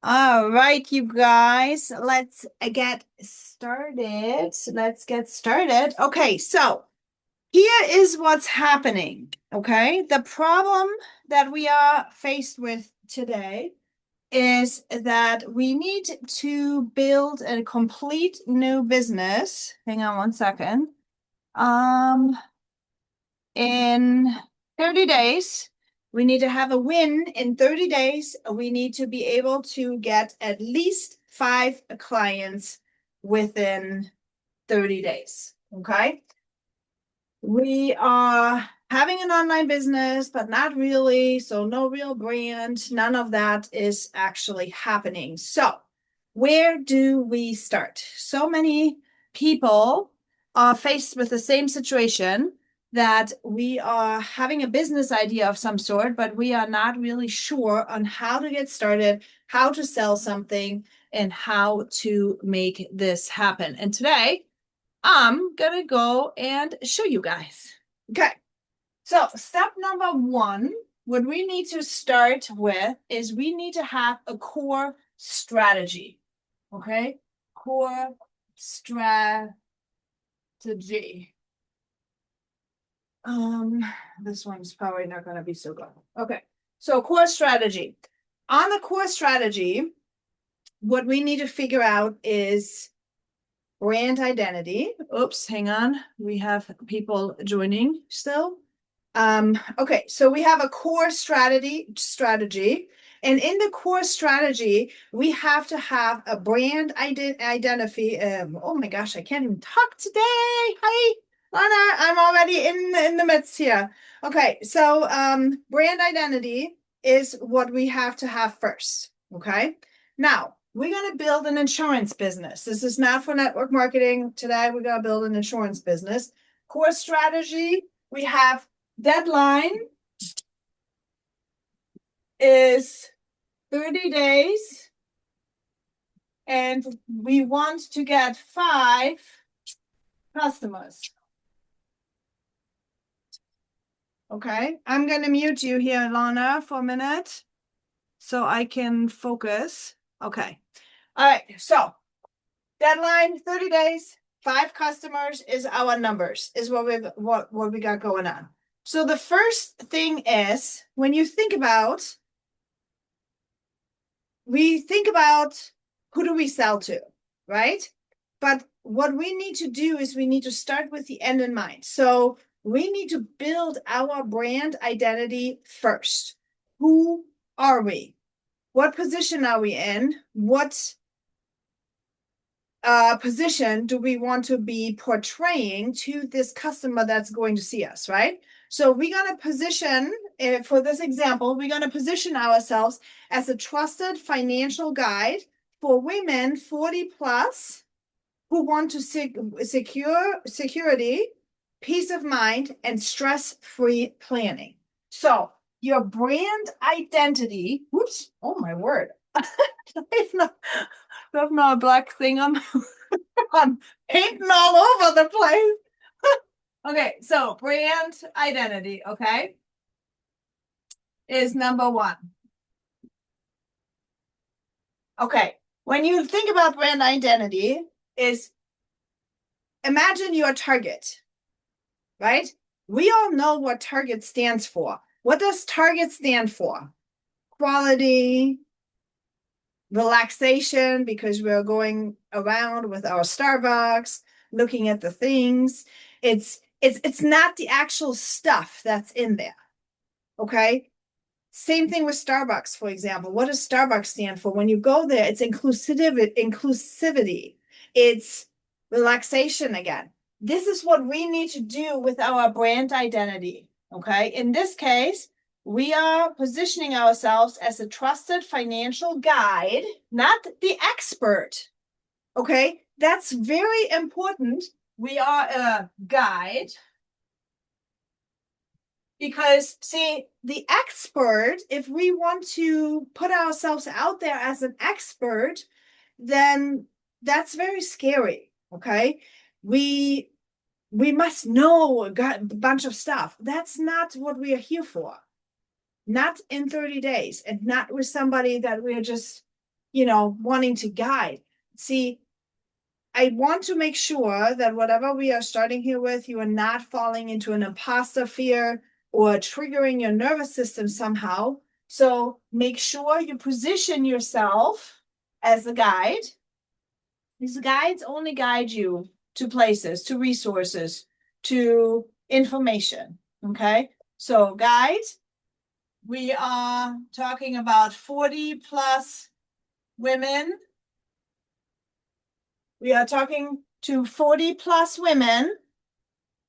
All right, you guys, let's get started. Let's get started. Okay, so here is what's happening. Okay, the problem that we are faced with today is that we need to build a complete new business. Hang on one second. Um, in 30 days. We need to have a win in 30 days. We need to be able to get at least 5 clients within 30 days. Okay. We are having an online business, but not really. So, no real brand. None of that is actually happening. So, where do we start? So many people are faced with the same situation that we are having a business idea of some sort, but we are not really sure on how to get started, how to sell something, and how to make this happen. And today, I'm gonna go and show you guys. Okay, so step number one, what we need to start with is we need to have a core strategy. Okay, core strategy. Um, this one's probably not gonna be so good. Okay, so core strategy. On the core strategy, what we need to figure out is brand identity. Oops, hang on. We have people joining still. Okay, so we have a core strategy. And in the core strategy, we have to have a brand identity. Oh my gosh, I can't even talk today. Hi, Lana. I'm already in the midst here. Okay, so brand identity is what we have to have first. Okay. Now, we're going to build an insurance business. This is not for network marketing. Today, we're going to build an insurance business. Core strategy, we have deadline is 30 days, and we want to get 5 customers. Okay, I'm going to mute you here, Lana, for a minute so I can focus. Okay. All right, so deadline 30 days, 5 customers is our numbers, is what we got going on. So the first thing is when you think about, we think about who do we sell to, right? But what we need to do is we need to start with the end in mind. So we need to build our brand identity first. Who are we? What position are we in? What position do we want to be portraying to this customer that's going to see us, right? So we're going to position, for this example, we're going to position ourselves as a trusted financial guide for women 40 plus who want to secure security, peace of mind, and stress-free planning. So your brand identity, whoops, oh my word. There's not a black thing on I'm painting all over the place. Okay, so brand identity, okay, is number one. Okay, when you think about brand identity, is imagine your target, right? We all know what Target stands for. What does Target stand for? Quality, relaxation, because we're going around with our Starbucks, looking at the things. It's not the actual stuff that's in there. Okay. Same thing with Starbucks, for example. What does Starbucks stand for? When you go there, it's inclusivity. It's relaxation again. This is what we need to do with our brand identity. Okay. In this case, we are positioning ourselves as a trusted financial guide, not the expert. Okay. That's very important. We are a guide because, see, the expert, if we want to put ourselves out there as an expert, then that's very scary. Okay. We must know a bunch of stuff. That's not what we are here for. Not in 30 days, and not with somebody that we're just, wanting to guide. See, I want to make sure that whatever we are starting here with, you are not falling into an imposter fear or triggering your nervous system somehow. So make sure you position yourself as a guide. These guides only guide you to places, to resources, to information. Okay. So guides, we are talking about 40 plus women. We are talking to 40 plus women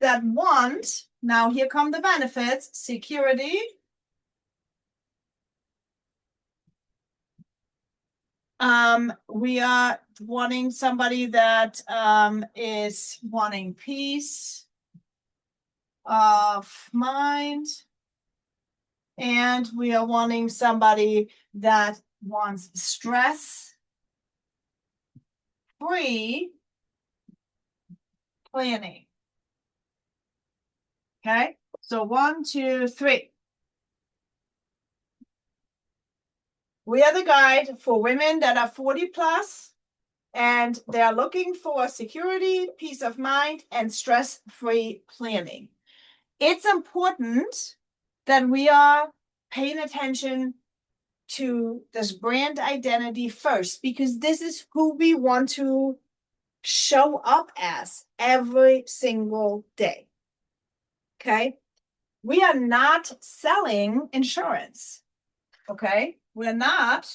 that want, now here come the benefits, security, we are wanting somebody that is wanting peace of mind, and we are wanting somebody that wants stress-free planning. Okay, so 1, 2, 3. We are the guide for women that are 40 plus, and they are looking for security, peace of mind, and stress-free planning. It's important that we are paying attention to this brand identity first, because this is who we want to show up as every single day. Okay? We are not selling insurance. Okay? We're not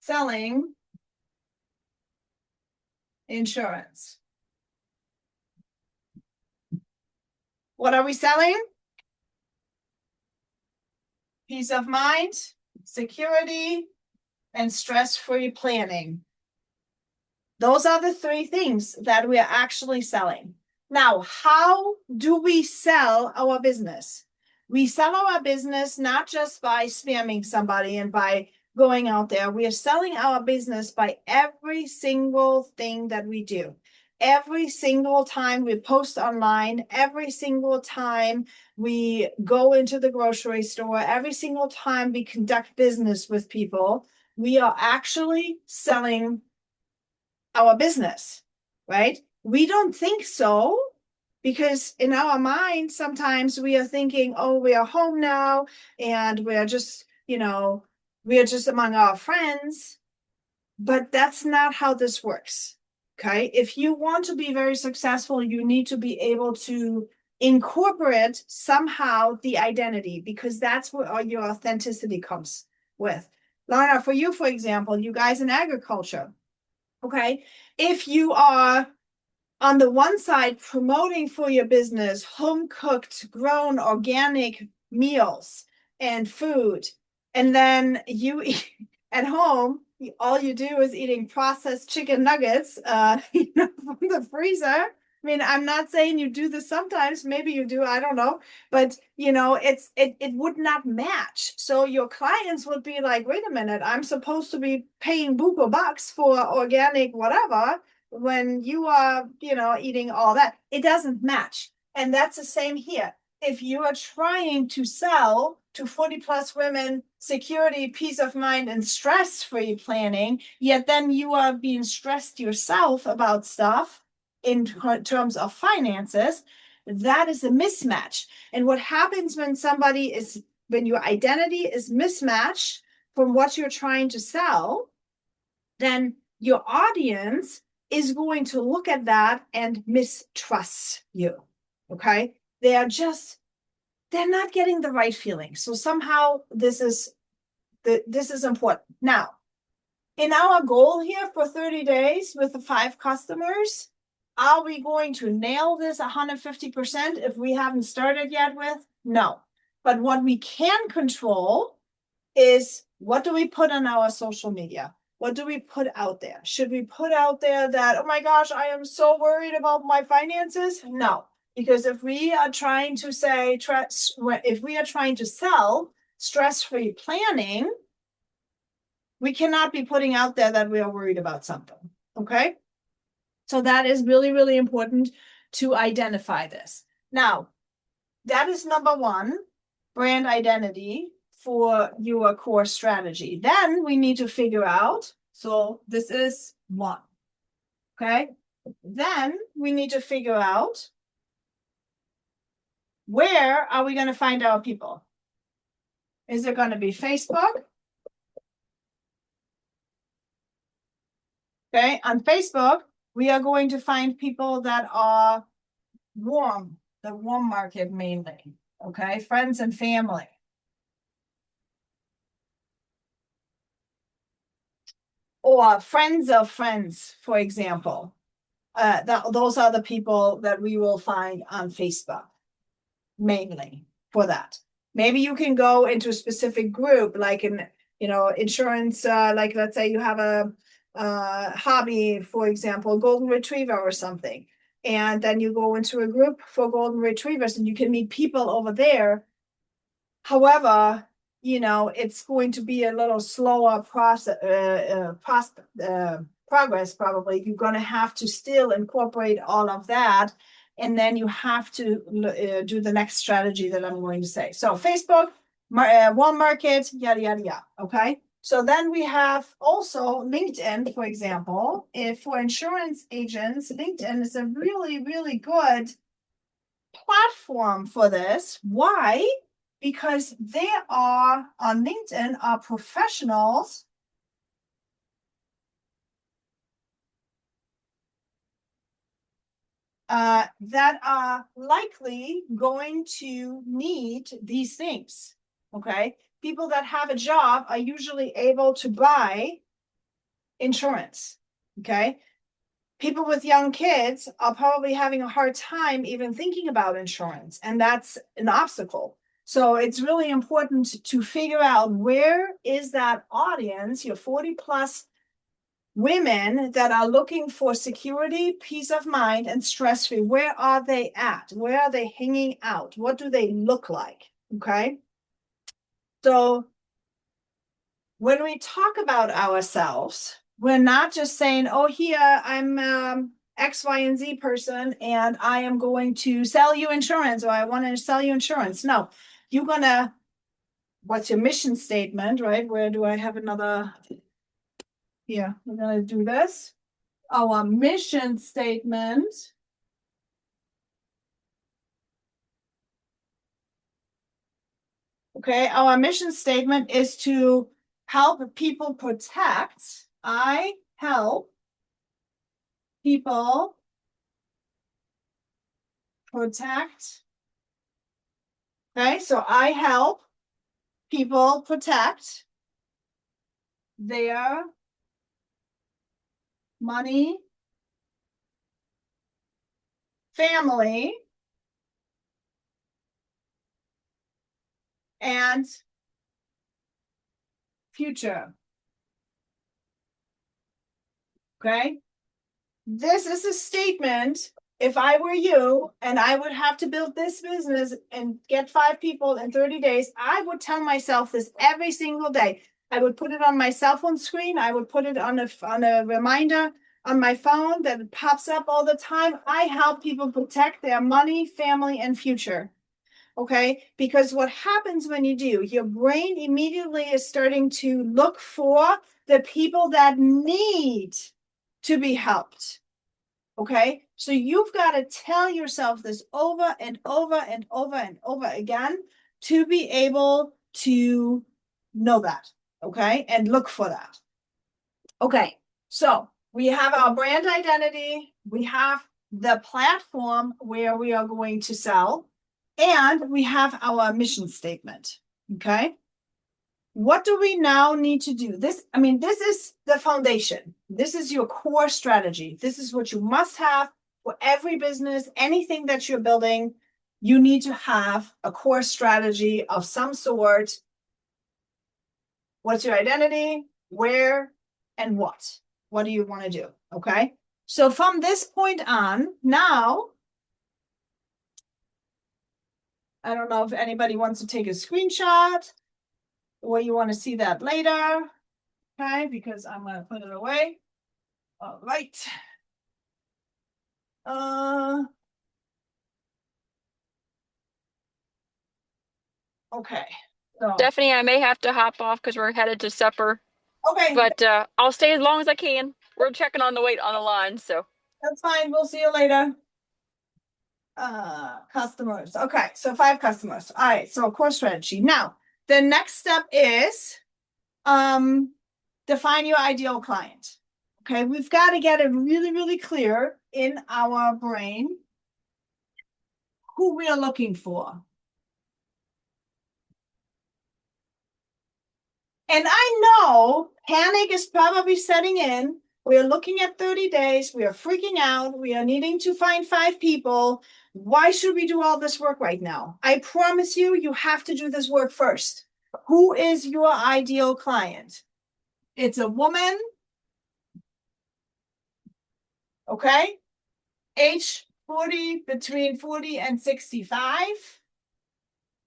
selling insurance. What are we selling? Peace of mind, security, and stress-free planning. Those are the 3 things that we are actually selling. Now, how do we sell our business? We sell our business not just by spamming somebody and by going out there. We are selling our business by every single thing that we do. Every single time we post online, every single time we go into the grocery store, every single time we conduct business with people, we are actually selling our business, right? We don't think so, because in our mind, sometimes we are thinking, oh, we are home now and we're just, we are just among our friends. But that's not how this works. Okay. If you want to be very successful, you need to be able to incorporate somehow the identity, because that's where all your authenticity comes with. Lana, for you, for example, you guys in agriculture. Okay. If you are on the one side promoting for your business home cooked, grown, organic meals and food, and then you eat at home, all you do is eating processed chicken nuggets from the freezer. I mean, I'm not saying you do this sometimes, maybe you do, I don't know, but it would not match. So your clients would be like, wait a minute, I'm supposed to be paying buku bucks for organic whatever when you are, eating all that. It doesn't match. And that's the same here. If you are trying to sell to 40 plus women security, peace of mind, and stress-free planning, yet then you are being stressed yourself about stuff in terms of finances, that is a mismatch. And what happens when your identity is mismatched from what you're trying to sell, then your audience is going to look at that and mistrust you. Okay? They're not getting the right feeling. So somehow this is important. Now, in our goal here for 30 days with the 5 customers, are we going to nail this 150% if we haven't started yet with? No. But what we can control is, what do we put on our social media? What do we put out there? Should we put out there that, oh my gosh, I am so worried about my finances? No. Because if we are trying to sell stress-free planning, we cannot be putting out there that we are worried about something. Okay. So that is really, really important to identify this. Now, that is number 1, brand identity for your core strategy. Then we need to figure out, so this is one, okay? Then we need to figure out, where are we going to find our people? Is it going to be Facebook? Okay, on Facebook, we are going to find people that are warm, the warm market mainly, okay? Friends and family. Or friends of friends, for example. Those are the people that we will find on Facebook, mainly for that. Maybe you can go into a specific group, like in, insurance, like let's say you have a hobby, for example, golden retriever or something. And then you go into a group for golden retrievers and you can meet people over there. However, it's going to be a little slower progress, probably. You're going to have to still incorporate all of that. And then you have to do the next strategy that I'm going to say. So Facebook, warm market, yada, yada, yada. Okay. So then we have also LinkedIn, for example. If for insurance agents, LinkedIn is a really, really good platform for this. Why? Because they are on LinkedIn are professionals that are likely going to need these things. Okay. People that have a job are usually able to buy insurance. Okay. People with young kids are probably having a hard time even thinking about insurance, and that's an obstacle. So it's really important to figure out, where is that audience, your 40 plus women that are looking for security, peace of mind, and stress free. Where are they at? Where are they hanging out? What do they look like? Okay. So when we talk about ourselves, we're not just saying, oh, here, I'm X, Y, and Z person, and I am going to sell you insurance, or I want to sell you insurance. No, you're going to, what's your mission statement, right? Where do I have another? Here, we're going to do this. Our mission statement. Okay, our mission statement is to help people protect. I help people protect. Okay, so I help people protect their money, family, and future. Okay, this is a statement. If I were you and I would have to build this business and get 5 people in 30 days, I would tell myself this every single day. I would put it on my cell phone screen. I would put it on a reminder on my phone that it pops up all the time. I help people protect their money, family, and future. Okay, because what happens when you do, your brain immediately is starting to look for the people that need to be helped. Okay, so you've got to tell yourself this over and over and over and over again to be able to know that. Okay, and look for that. Okay, so we have our brand identity, we have the platform where we are going to sell, and we have our mission statement. Okay, what do we now need to do? This is the foundation. This is your core strategy. This is what you must have for every business, anything that you're building. You need to have a core strategy of some sort. What's your identity? Where and what? What do you want to do? Okay. So from this point on, now, I don't know if anybody wants to take a screenshot or you want to see that later. Okay, because I'm going to put it away. All right. Okay. So, Stephanie, I may have to hop off because we're headed to supper, okay, but I'll stay as long as I can. We're checking on the wait on the line, so that's fine. We'll see you later. Customers. Okay, so 5 customers. All right, so core strategy. Now, the next step is um define your ideal client. Okay, we've got to get it really, really clear in our brain who we are looking for. And I know panic is probably setting in. We are looking at 30 days. We are freaking out. We are needing to find 5 people. Why should we do all this work right now? I promise you, you have to do this work first. Who is your ideal client? It's a woman, okay? Age 40, between 40 and 65.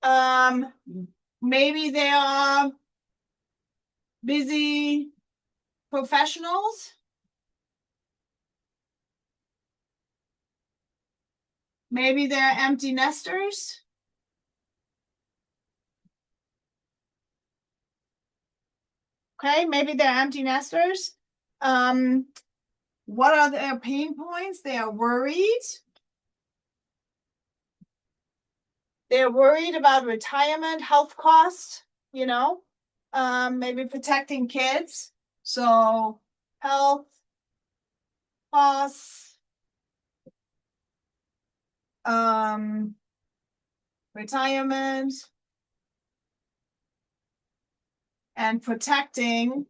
Um, maybe they are busy professionals. Maybe they're empty nesters. Okay, maybe they're empty nesters. Um, what are their pain points? They are worried. They're worried about retirement, health costs, you know, maybe protecting kids. So health costs, um, retirement, and protecting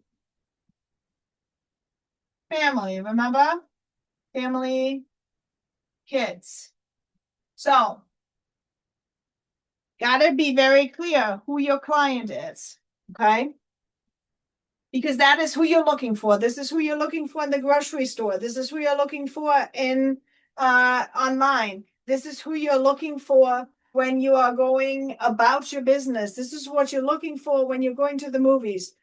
family. Remember? Family, kids. So gotta be very clear who your client is. Okay. Because that is who you're looking for. This is who you're looking for in the grocery store. This is who you're looking for in online. This is who you're looking for when you are going about your business. This is what you're looking for when you're going to the movies.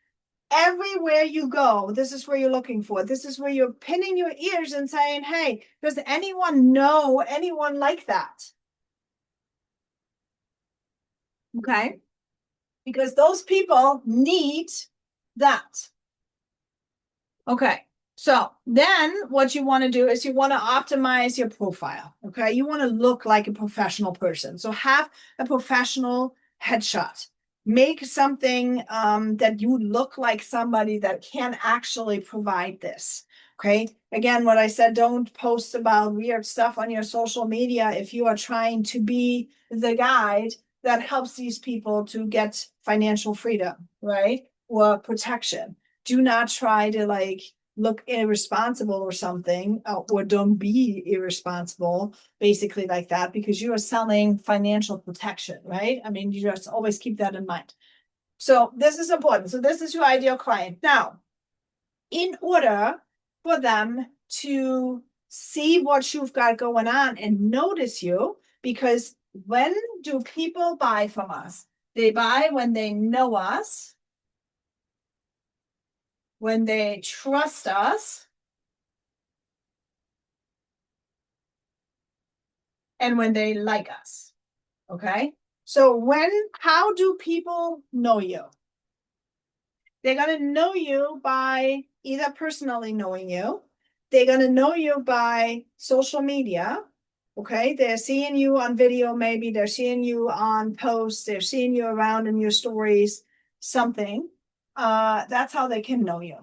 Everywhere you go, this is where you're looking for. This is where you're pinning your ears and saying, hey, does anyone know anyone like that? Okay. Because those people need that. Okay. So then what you want to do is you want to optimize your profile. Okay. You want to look like a professional person. So have a professional headshot. Make something that you look like somebody that can actually provide this. Okay. Again, what I said, don't post about weird stuff on your social media if you are trying to be the guide that helps these people to get financial freedom, right? Or protection. Do not try to like look irresponsible or something, or don't be irresponsible, basically like that, because you are selling financial protection, right? I mean, you just always keep that in mind. So this is important. So this is your ideal client. Now, in order for them to see what you've got going on and notice you, because when do people buy from us? They buy when they know us, when they trust us, and when they like us. Okay. So how do people know you? They're going to know you by either personally knowing you, they're going to know you by social media. Okay. They're seeing you on video, maybe they're seeing you on posts, they're seeing you around in your stories, something. That's how they can know you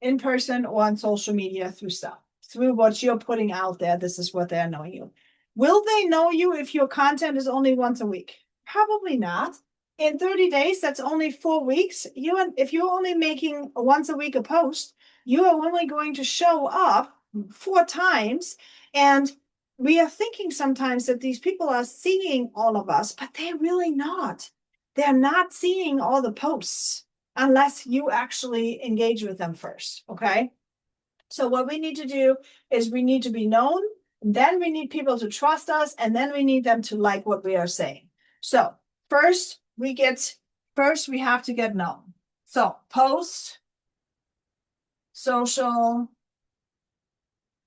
in person or on social media through stuff, through what you're putting out there. This is what they're knowing you. Will they know you if your content is only once a week? Probably not. In 30 days, that's only 4 weeks. If you're only making once a week a post, you are only going to show up 4 times. And we are thinking sometimes that these people are seeing all of us, but they're really not. They're not seeing all the posts unless you actually engage with them first. Okay. So what we need to do is we need to be known, then we need people to trust us, and then we need them to like what we are saying. So first we have to get known. So post, social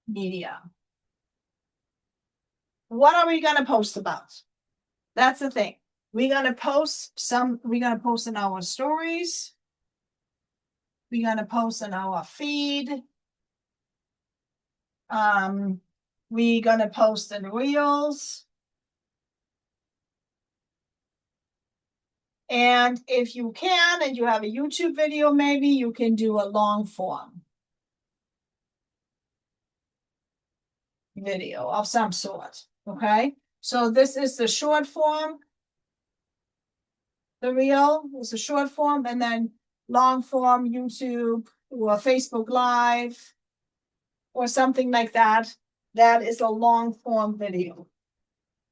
media. What are we going to post about? That's the thing. We're gonna post in our stories. We're gonna post in our feed. We're gonna post in Reels. And if you can, and you have a YouTube video, maybe you can do a long form video of some sort, okay? So this is the short form. The reel is a short form, and then long form YouTube or Facebook Live or something like that. That is a long form video.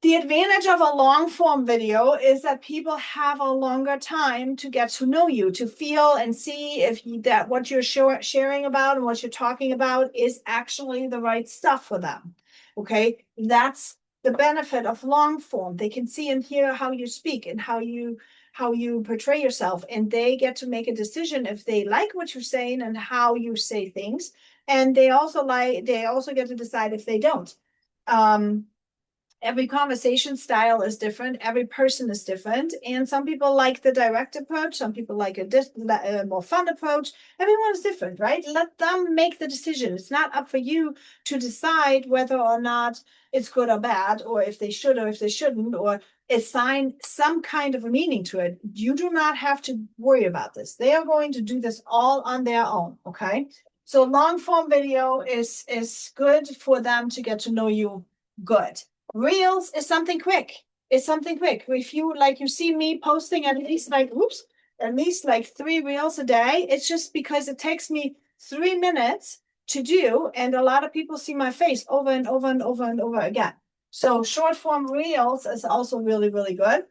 The advantage of a long form video is that people have a longer time to get to know you, to feel and see if that what you're sharing about and what you're talking about is actually the right stuff for them. Okay, that's the benefit of long form. They can see and hear how you speak and how you portray yourself, and they get to make a decision if they like what you're saying and how you say things, and they also get to decide if they don't. Every conversation style is different. Every person is different. And some people like the direct approach. Some people like a more fun approach. Everyone is different, right? Let them make the decision. It's not up for you to decide whether or not it's good or bad, or if they should or if they shouldn't, or assign some kind of a meaning to it. You do not have to worry about this. They are going to do this all on their own, okay? So long form video is good for them to get to know you good. Reels is something quick. It's something quick. If you you see me posting at least at least 3 reels a day, it's just because it takes me 3 minutes to do, and a lot of people see my face over and over and over and over again. So short form reels is also really, really good.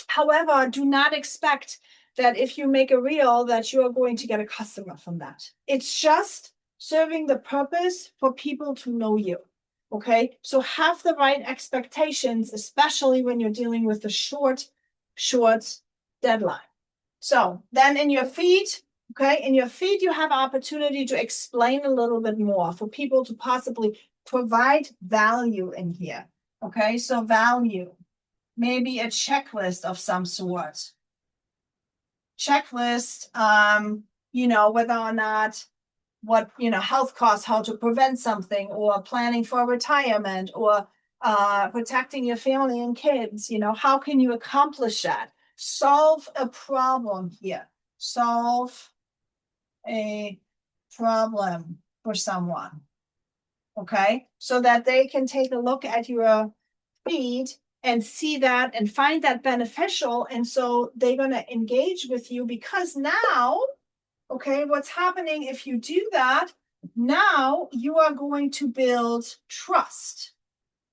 However, do not expect that if you make a reel that you are going to get a customer from that. It's just serving the purpose for people to know you. Okay, so have the right expectations, especially when you're dealing with the short deadline. So then in your feed, okay, you have opportunity to explain a little bit more for people to possibly provide value in here. Okay, so value, maybe a checklist of some sort. Checklist, whether or not what health costs, how to prevent something, or planning for retirement, or protecting your family and kids. How can you accomplish that? Solve a problem here. Solve a problem for someone. Okay, so that they can take a look at your feed and see that and find that beneficial, and so they're going to engage with you, because now, okay, what's happening if you do that? Now you are going to build trust.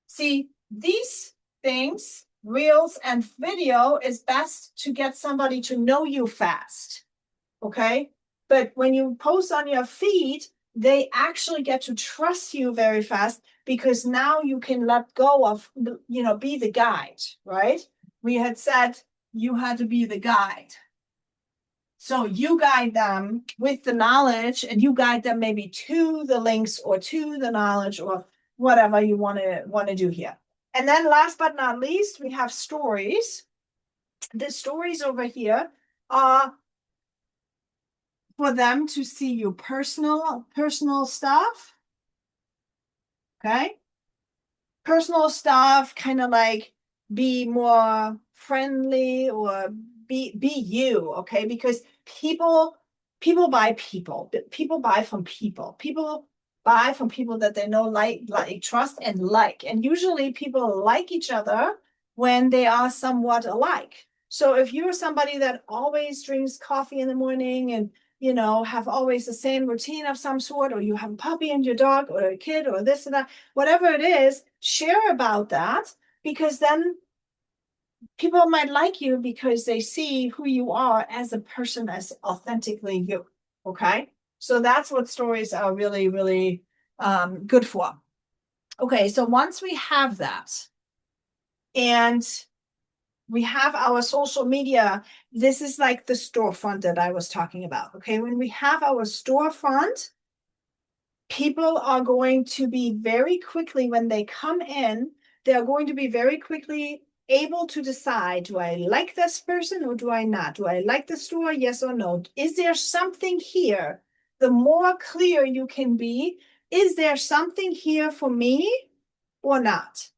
See, these things, reels and video, is best to get somebody to know you fast. Okay, but when you post on your feed, they actually get to trust you very fast, because now you can let go of, be the guide, right? We had said you had to be the guide. So you guide them with the knowledge, and you guide them maybe to the links or to the knowledge or whatever you want to do here. And then last but not least, we have stories. The stories over here are for them to see your personal stuff. Okay. Personal stuff, kind of be more friendly, or be you, okay? Because people buy people. People buy from people. People buy from people that they know, like trust and like. And usually people like each other when they are somewhat alike. So if you're somebody that always drinks coffee in the morning and have always the same routine of some sort, or you have a puppy and your dog or a kid or this and that, whatever it is, share about that, because then people might like you because they see who you are as a person, as authentically you. Okay, so that's what stories are really, really good for. Okay, so once we have that, and we have our social media, this is like the storefront that I was talking about. Okay, when we have our storefront, people are going to be very quickly, when they come in, they're going to be very quickly able to decide, do I like this person or do I not? Do I like the store? Yes or no? Is there something here? The more clear you can be, is there something here for me or not?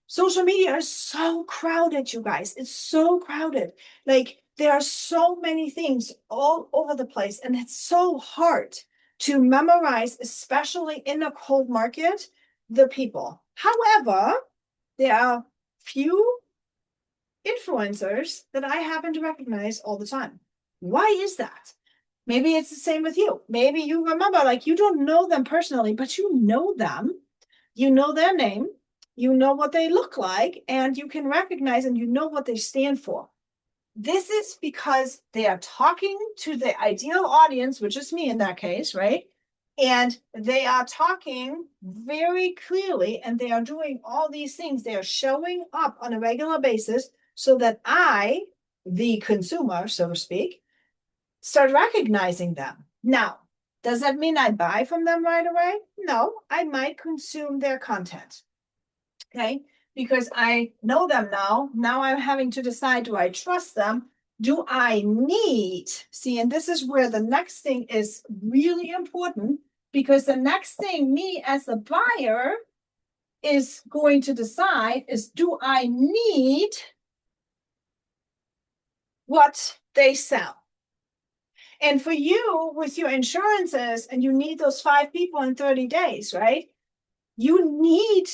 Social media is so crowded, you guys. It's so crowded. Like there are so many things all over the place, and it's so hard to memorize, especially in a cold market, the people. However, there are few influencers that I happen to recognize all the time. Why is that? Maybe it's the same with you. Maybe you remember, like, you don't know them personally, but you know them. You know their name, you know what they look like, and you can recognize and you know what they stand for. This is because they are talking to the ideal audience, which is me in that case, right? And they are talking very clearly, and they are doing all these things. They are showing up on a regular basis so that I, the consumer, so to speak, start recognizing them. Now, does that mean I buy from them right away? No, I might consume their content. Okay, because I know them now. Now I'm having to decide, do I trust them? Do I need? See, and this is where the next thing is really important, because the next thing me as a buyer is going to decide is, do I need what they sell? And for you, with your insurances, and you need those 5 people in 30 days, right? You need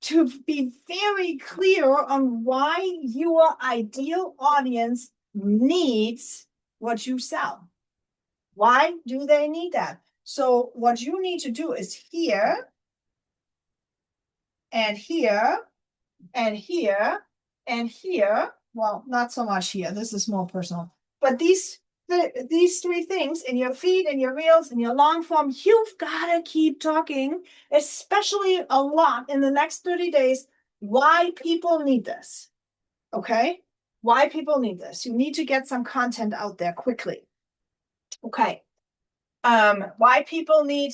to be very clear on why your ideal audience needs what you sell. Why do they need that? So what you need to do is here and here and here and here. Well, not so much here. This is more personal. But these 3 things in your feed and your reels and your long form, you've got to keep talking, especially a lot in the next 30 days, why people need this. Okay? Why people need this. You need to get some content out there quickly. Okay. Why people need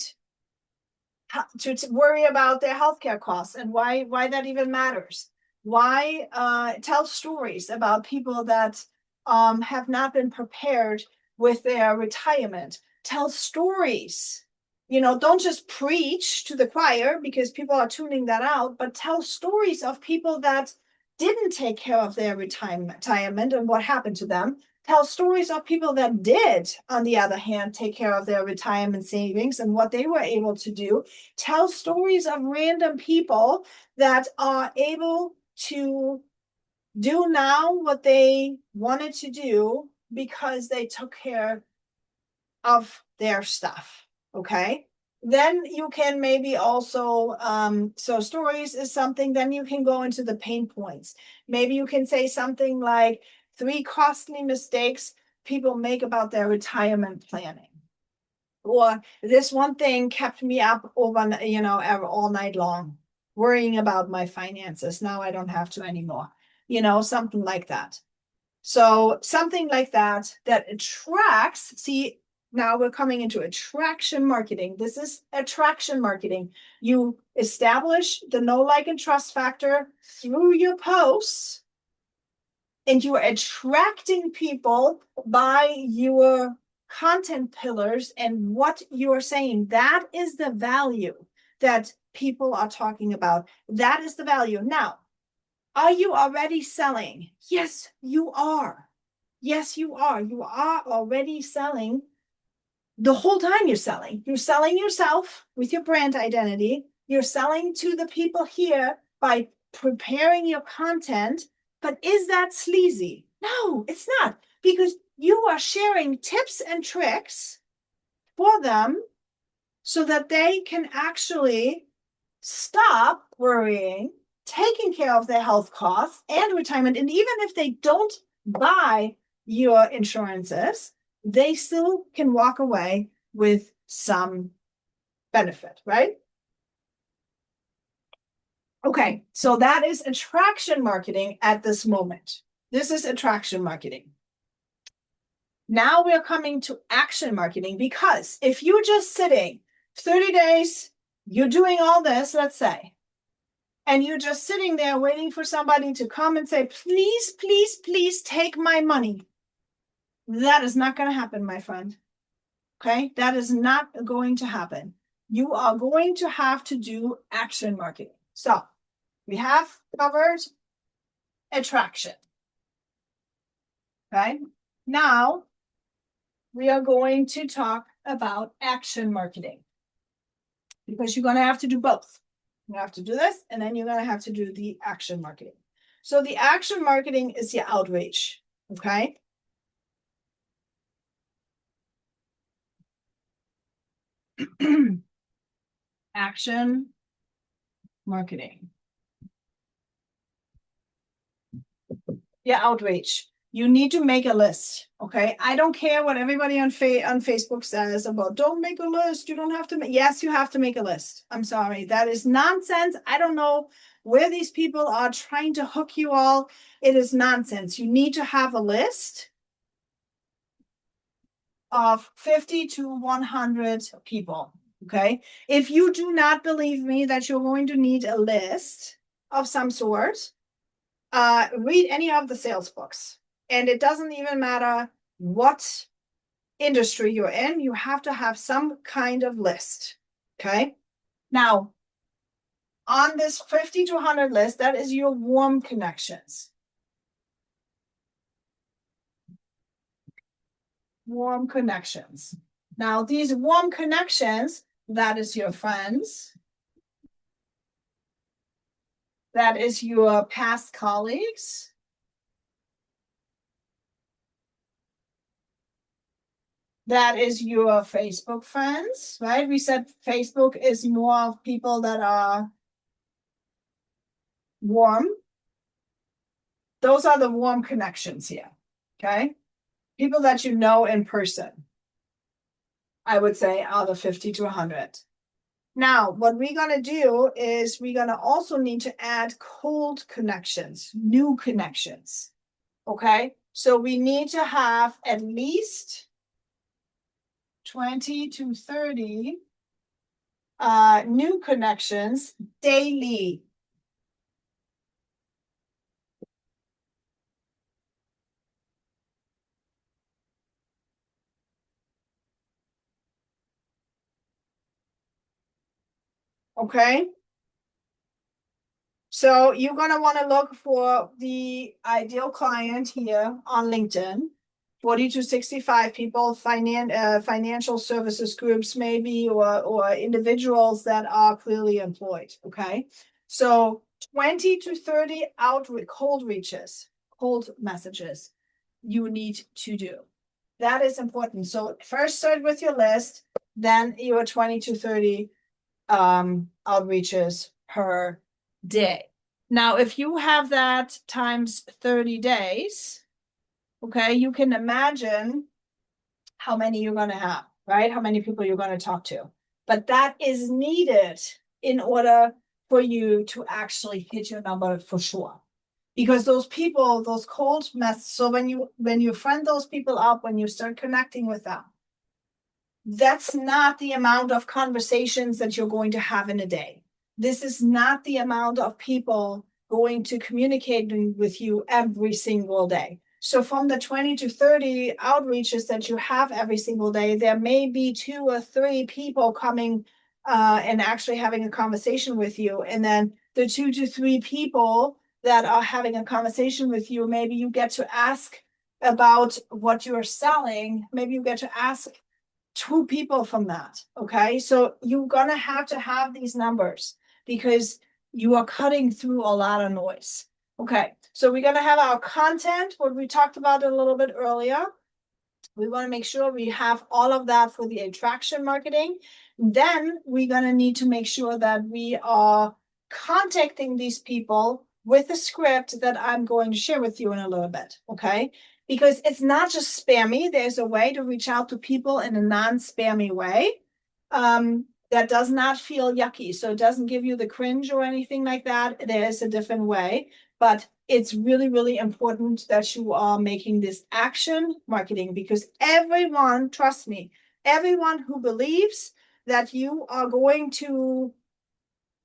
to worry about their healthcare costs and why that even matters. Why tell stories about people that have not been prepared with their retirement. Tell stories. You know, don't just preach to the choir because people are tuning that out, but tell stories of people that didn't take care of their retirement and what happened to them. Tell stories of people that did, on the other hand, take care of their retirement savings and what they were able to do. Tell stories of random people that are able to do now what they wanted to do because they took care of their stuff. Okay. Then you can maybe also, so stories is something, then you can go into the pain points. Maybe you can say something like 3 costly mistakes people make about their retirement planning. Or this one thing kept me up over, all night long, worrying about my finances. Now I don't have to anymore. Something like that. So something like that attracts, see, now we're coming into attraction marketing. This is attraction marketing. You establish the know, like, and trust factor through your posts, and you are attracting people by your content pillars and what you're saying. That is the value that people are talking about. That is the value. Now, are you already selling? Yes, you are. Yes, you are. You are already selling. The whole time you're selling. You're selling yourself with your brand identity. You're selling to the people here by preparing your content. But is that sleazy? No, it's not, because you are sharing tips and tricks for them so that they can actually stop worrying, taking care of their health costs and retirement. And even if they don't buy your insurances, they still can walk away with some benefit, right? Okay, so that is attraction marketing at this moment. This is attraction marketing. Now we're coming to action marketing, because if you're just sitting 30 days, you're doing all this, let's say, and you're just sitting there waiting for somebody to come and say, please, please, please take my money. That is not going to happen, my friend. Okay, that is not going to happen. You are going to have to do action marketing. So we have covered attraction. Okay, now we are going to talk about action marketing because you're going to have to do both. You have to do this, and then you're going to have to do the action marketing. So the action marketing is the outreach. Okay. Action marketing. Yeah, outreach. You need to make a list. Okay. I don't care what everybody on Facebook says about don't make a list. You don't have to make. Yes, you have to make a list. I'm sorry. That is nonsense. I don't know where these people are trying to hook you all. It is nonsense. You need to have a list of 50 to 100 people. Okay. If you do not believe me that you're going to need a list of some sort, read any of the sales books. And it doesn't even matter what industry you're in, you have to have some kind of list. Okay. Now, on this 50 to 100 list, that is your warm connections. Warm connections. Now, these warm connections, that is your friends. That is your past colleagues. That is your Facebook friends, right? We said Facebook is more of people that are warm. Those are the warm connections here, okay? People that you know in person, I would say out of 50 to 100. Now, what we're going to do is we're going to also need to add cold connections, new connections, okay? So we need to have at least 20 to 30 new connections daily. Okay. So you're going to want to look for the ideal client here on LinkedIn. 40 to 65 people, financial services groups maybe, or individuals that are clearly employed, okay? So 20 to 30 cold reaches, cold messages you need to do. That is important. So first start with your list, then your 20 to 30 outreaches per day. Now, if you have that times 30 days, okay, you can imagine how many you're going to have, right? How many people you're going to talk to. But that is needed in order for you to actually hit your number for sure. Because those people, those cold messages, so when you friend those people up, when you start connecting with them, that's not the amount of conversations that you're going to have in a day. This is not the amount of people going to communicate with you every single day. So from the 20 to 30 outreaches that you have every single day, there may be 2 or 3 people coming and actually having a conversation with you. And then the 2 to 3 people that are having a conversation with you, maybe you get to ask about what you're selling. Maybe you get to ask 2 people from that. Okay. So you're going to have these numbers because you are cutting through a lot of noise. Okay. So we're going to have our content, what we talked about a little bit earlier. We want to make sure we have all of that for the attraction marketing. Then we're going to need to make sure that we are contacting these people with a script that I'm going to share with you in a little bit. Okay. Because it's not just spammy. There's a way to reach out to people in a non-spammy way that does not feel yucky. So it doesn't give you the cringe or anything like that. There is a different way, but it's really, really important that you are making this action marketing because everyone, trust me, everyone who believes that you are going to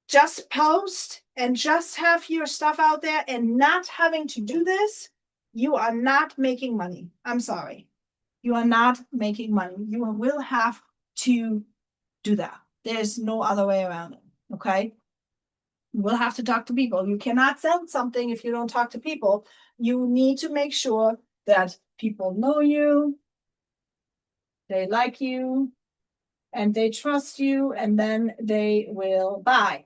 just post and just have your stuff out there and not having to do this, you are not making money. I'm sorry. You are not making money. You will have to do that. There's no other way around it. Okay. You will have to talk to people. You cannot sell something if you don't talk to people. You need to make sure that people know you, they like you, and they trust you, and then they will buy.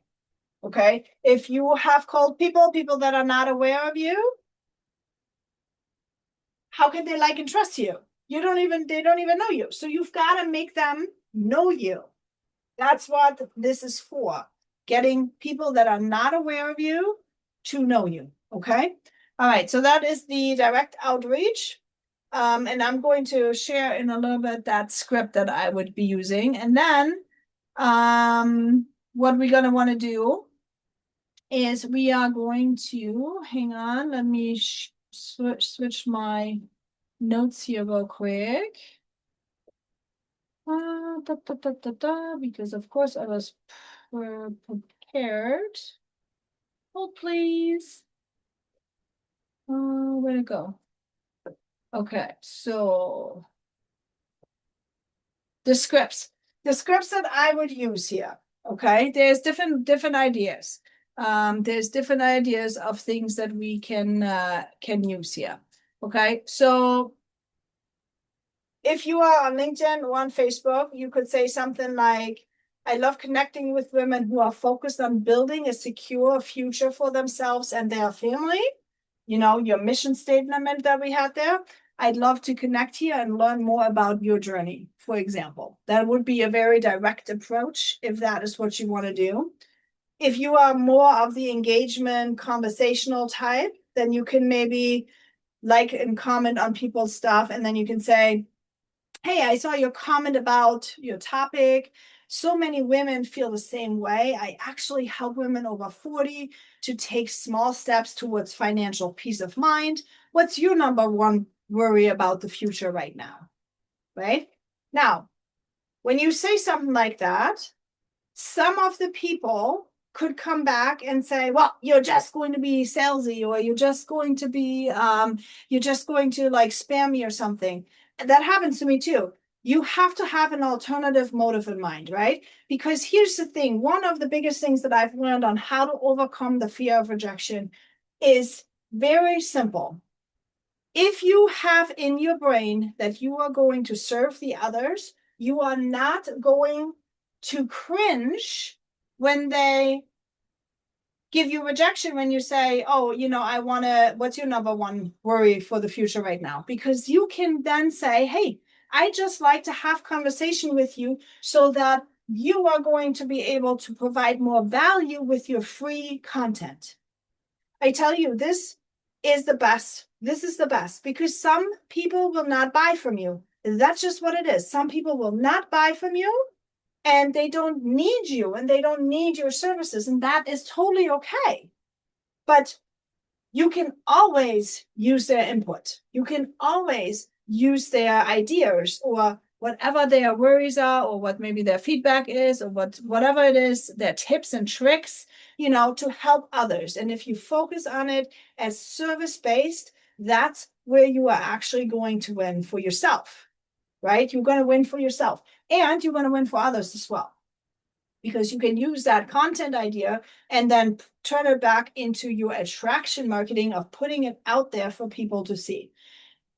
Okay. If you have called people that are not aware of you, how can they like and trust you? They don't even know you. So you've got to make them know you. That's what this is for. Getting people that are not aware of you to know you. Okay. All right. So that is the direct outreach. And I'm going to share in a little bit that script that I would be using. And then what we're going to want to do is we are going to, hang on, let me switch my notes here real quick. Because of course I was prepared. Hold please. Where to go? Okay, so the scripts that I would use here. Okay, there's different ideas. There's different ideas of things that we can use here. Okay, so if you are on LinkedIn or on Facebook, you could say something like, I love connecting with women who are focused on building a secure future for themselves and their family. You know, your mission statement that we had there. I'd love to connect here and learn more about your journey, for example. That would be a very direct approach if that is what you want to do. If you are more of the engagement conversational type, then you can maybe like and comment on people's stuff, and then you can say, hey, I saw your comment about your topic. So many women feel the same way. I actually help women over 40 to take small steps towards financial peace of mind. What's your number one worry about the future right now? Right? Now, when you say something like that, some of the people could come back and say, well, you're just going to be salesy, or you're just going to be you're just going to like spam me or something. That happens to me too. You have to have an alternative motive in mind, right? Because here's the thing, one of the biggest things that I've learned on how to overcome the fear of rejection is very simple. If you have in your brain that you are going to serve the others, you are not going to cringe when they give you rejection, when you say, oh, you know, I want to, what's your number one worry for the future right now? Because you can then say, hey, I just like to have conversation with you so that you are going to be able to provide more value with your free content. I tell you, this is the best. This is the best because some people will not buy from you. That's just what it is. Some people will not buy from you and they don't need you and they don't need your services. And that is totally okay. But you can always use their input. You can always use their ideas or whatever their worries are, or what maybe their feedback is, or whatever it is, their tips and tricks, you know, to help others. And if you focus on it as service-based, that's where you are actually going to win for yourself, right? You're going to win for yourself and you're going to win for others as well. Because you can use that content idea and then turn it back into your attraction marketing of putting it out there for people to see.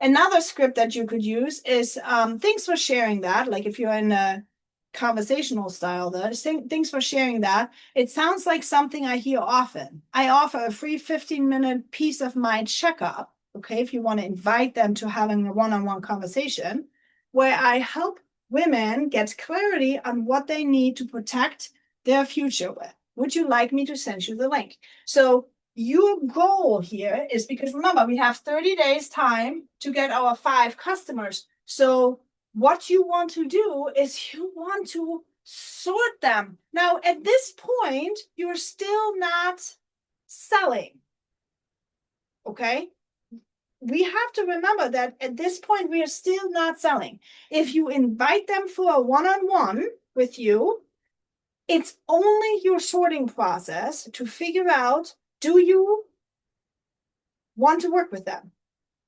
Another script that you could use is thanks for sharing that. Like if you're in a conversational style, thanks for sharing that. It sounds like something I hear often. I offer a free 15-minute peace of mind checkup. Okay, if you want to invite them to having a one-on-one conversation where I help women get clarity on what they need to protect their future with. Would you like me to send you the link? So your goal here is, because remember, we have 30 days time to get our 5 customers. So what you want to do is you want to sort them. Now, at this point, you're still not selling. Okay? We have to remember that at this point, we are still not selling. If you invite them for a one-on-one with you, It's only your sorting process to figure out, do you want to work with them?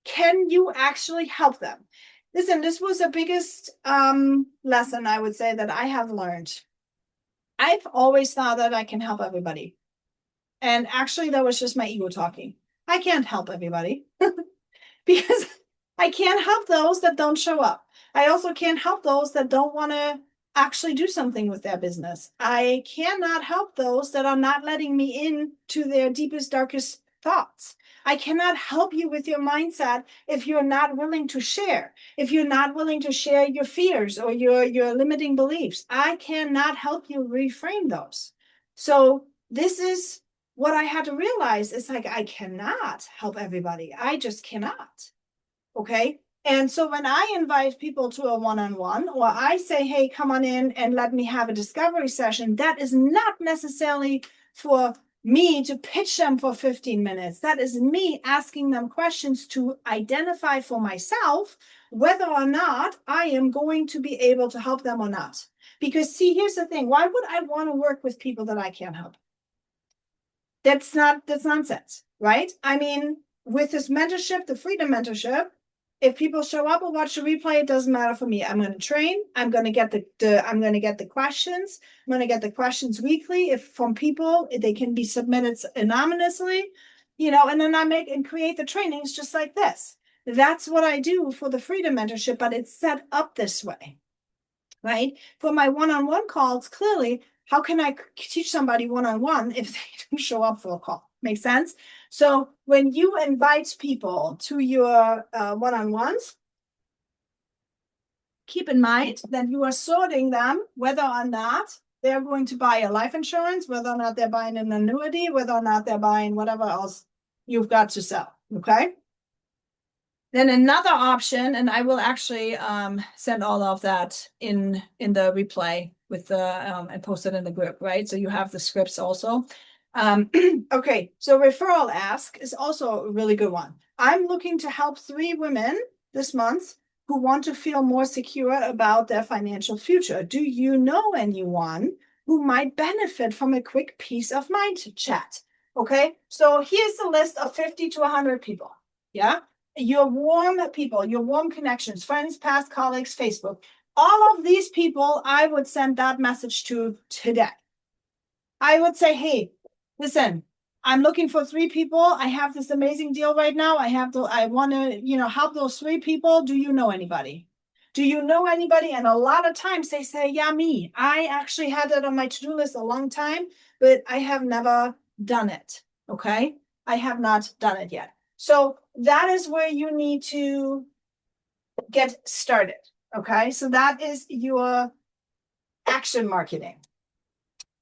Can you actually help them? Listen, this was the biggest lesson I would say that I have learned. I've always thought that I can help everybody. And actually, that was just my ego talking. I can't help everybody because I can't help those that don't show up. I also can't help those that don't want to actually do something with their business. I cannot help those that are not letting me in to their deepest, darkest thoughts. I cannot help you with your mindset if you're not willing to share, if you're not willing to share your fears or your limiting beliefs. I cannot help you reframe those. So this is what I had to realize. It's like, I cannot help everybody. I just cannot. Okay. And so when I invite people to a one-on-one, or I say, hey, come on in and let me have a discovery session, that is not necessarily for me to pitch them for 15 minutes. That is me asking them questions to identify for myself whether or not I am going to be able to help them or not. Because see, here's the thing. Why would I want to work with people that I can't help? That's nonsense, right? I mean, with this mentorship, the freedom mentorship, if people show up or watch the replay, it doesn't matter for me. I'm going to train. I'm going to get the questions. I'm going to get the questions weekly. If from people, they can be submitted anonymously, and then I make and create the trainings just like this. That's what I do for the freedom mentorship, but it's set up this way, right? For my one-on-one calls, clearly, how can I teach somebody one-on-one if they don't show up for a call? Make sense? So when you invite people to your one-on-ones, keep in mind that you are sorting them whether or not they're going to buy a life insurance, whether or not they're buying an annuity, whether or not they're buying whatever else you've got to sell, okay? Then another option, and I will actually send all of that in the replay with the and post it in the group, right? So you have the scripts also. Okay, so referral ask is also a really good one. I'm looking to help 3 women this month who want to feel more secure about their financial future. Do you know anyone who might benefit from a quick peace of mind chat? Okay, so here's the list of 50 to 100 people. Yeah, your warm people, your warm connections, friends, past colleagues, Facebook. All of these people, I would send that message to today. I would say, hey, listen, I'm looking for 3 people. I have this amazing deal right now. I want to, help those 3 people. Do you know anybody? Do you know anybody? And a lot of times they say, yeah, me. I actually had that on my to-do list a long time, but I have never done it. Okay. I have not done it yet. So that is where you need to get started. Okay. So that is your action marketing.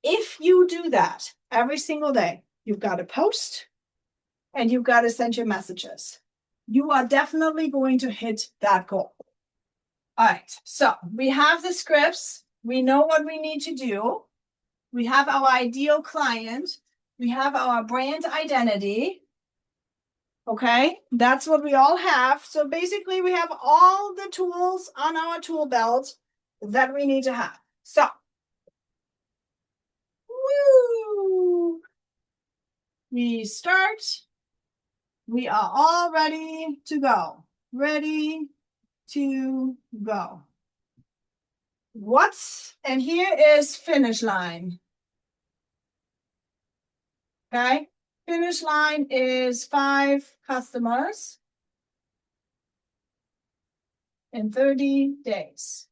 If you do that every single day, you've got to post and you've got to send your messages. You are definitely going to hit that goal. All right. So we have the scripts. We know what we need to do. We have our ideal client. We have our brand identity. Okay. That's what we all have. So basically we have all the tools on our tool belt that we need to have. So we start. We are all ready to go. Ready to go. And here is finish line. Okay. Finish line is 5 customers in 30 days.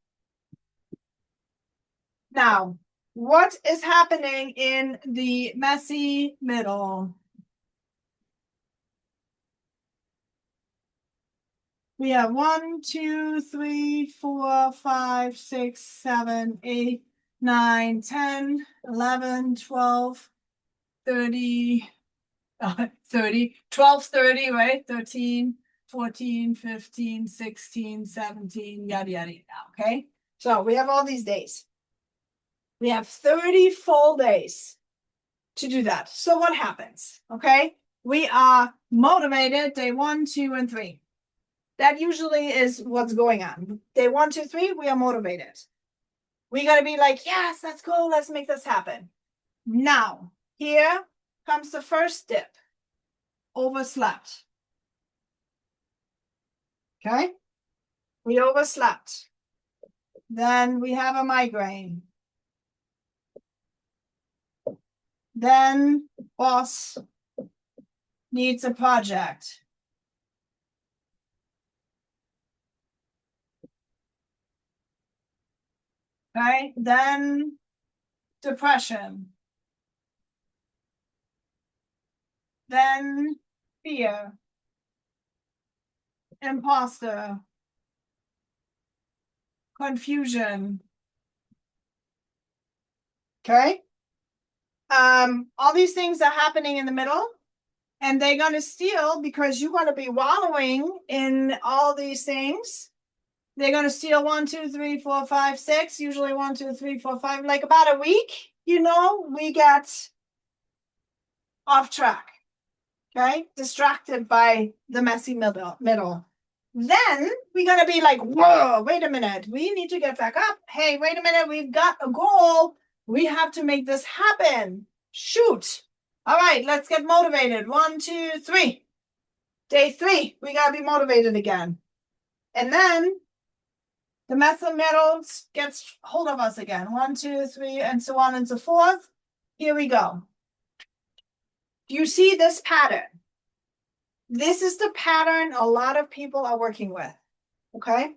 Now, what is happening in the messy middle? We have 1, 2, 3, 4, 5, 6, 7, 8, 9, 10, 11, 12, 30, 30, 12, 30, right? 13, 14, 15, 16, 17, yada, yada, yada. Okay. So we have all these days. We have 30 full days to do that. So what happens? Okay. We are motivated day 1, 2, and 3. That usually is what's going on. Day 1, 2, 3, we are motivated. We got to be like, yes, let's go. Let's make this happen. Now, here comes the first dip. Overslept. Okay. We overslept. Then we have a migraine. Then boss needs a project. Okay. Then depression. Then fear. Imposter. Confusion. Okay. All these things are happening in the middle, and they're gonna steal because you're gonna be wallowing in all these things. They're gonna steal 1, 2, 3, 4, 5, 6, usually 1, 2, 3, 4, 5, like about a week, we get off track. Okay, distracted by the messy middle. Then we're gonna be like, whoa, wait a minute, we need to get back up. Hey, wait a minute, we've got a goal. We have to make this happen. Shoot. All right, let's get motivated. 1, 2, 3. Day 3, we gotta be motivated again. And then the messy middle gets hold of us again. 1, 2, 3, and so on and so forth. Here we go. Do you see this pattern? This is the pattern a lot of people are working with, okay?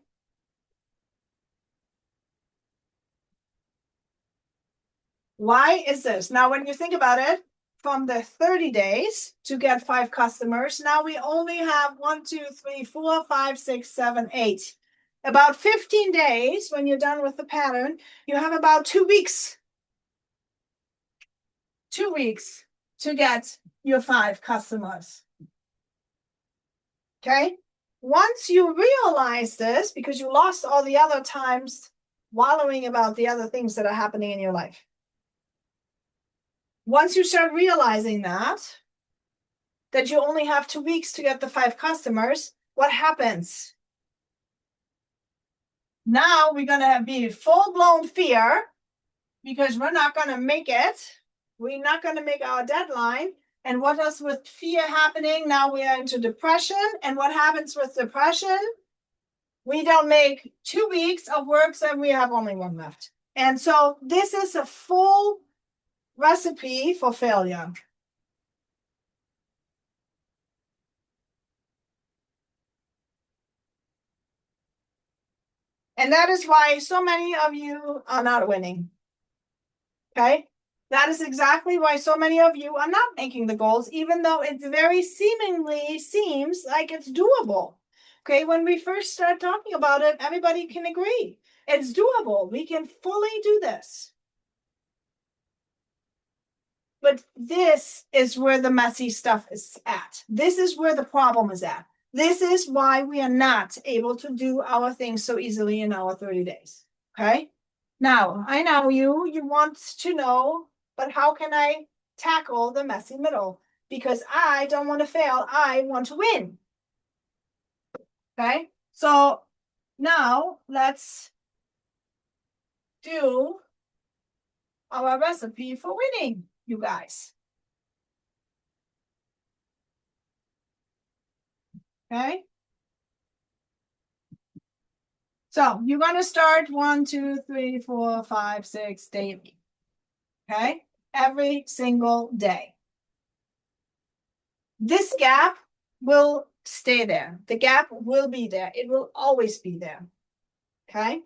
Why is this? Now, when you think about it, from the 30 days to get 5 customers, now we only have 1, 2, 3, 4, 5, 6, 7, 8. About 15 days, when you're done with the pattern, you have about 2 weeks. 2 weeks to get your 5 customers. Okay. Once you realize this, because you lost all the other times wallowing about the other things that are happening in your life. Once you start realizing that you only have 2 weeks to get the 5 customers, what happens? Now we're going to be full-blown fear because we're not going to make it. We're not going to make our deadline. And what is with fear happening? Now we are into depression. And what happens with depression? We don't make 2 weeks of work, and we have only 1 left. And so this is a full recipe for failure. And that is why so many of you are not winning. Okay? That is exactly why so many of you are not making the goals, even though it very seemingly seems like it's doable. Okay, when we first start talking about it, everybody can agree. It's doable. We can fully do this. But this is where the messy stuff is at. This is where the problem is at. This is why we are not able to do our things so easily in our 30 days. Okay? Now, I know you want to know, but how can I tackle the messy middle? Because I don't want to fail. I want to win. Okay? So now let's do our recipe for winning, you guys. Okay? So you're going to start 1, 2, 3, 4, 5, 6 daily. Okay? Every single day. This gap will stay there. The gap will be there. It will always be there. Okay?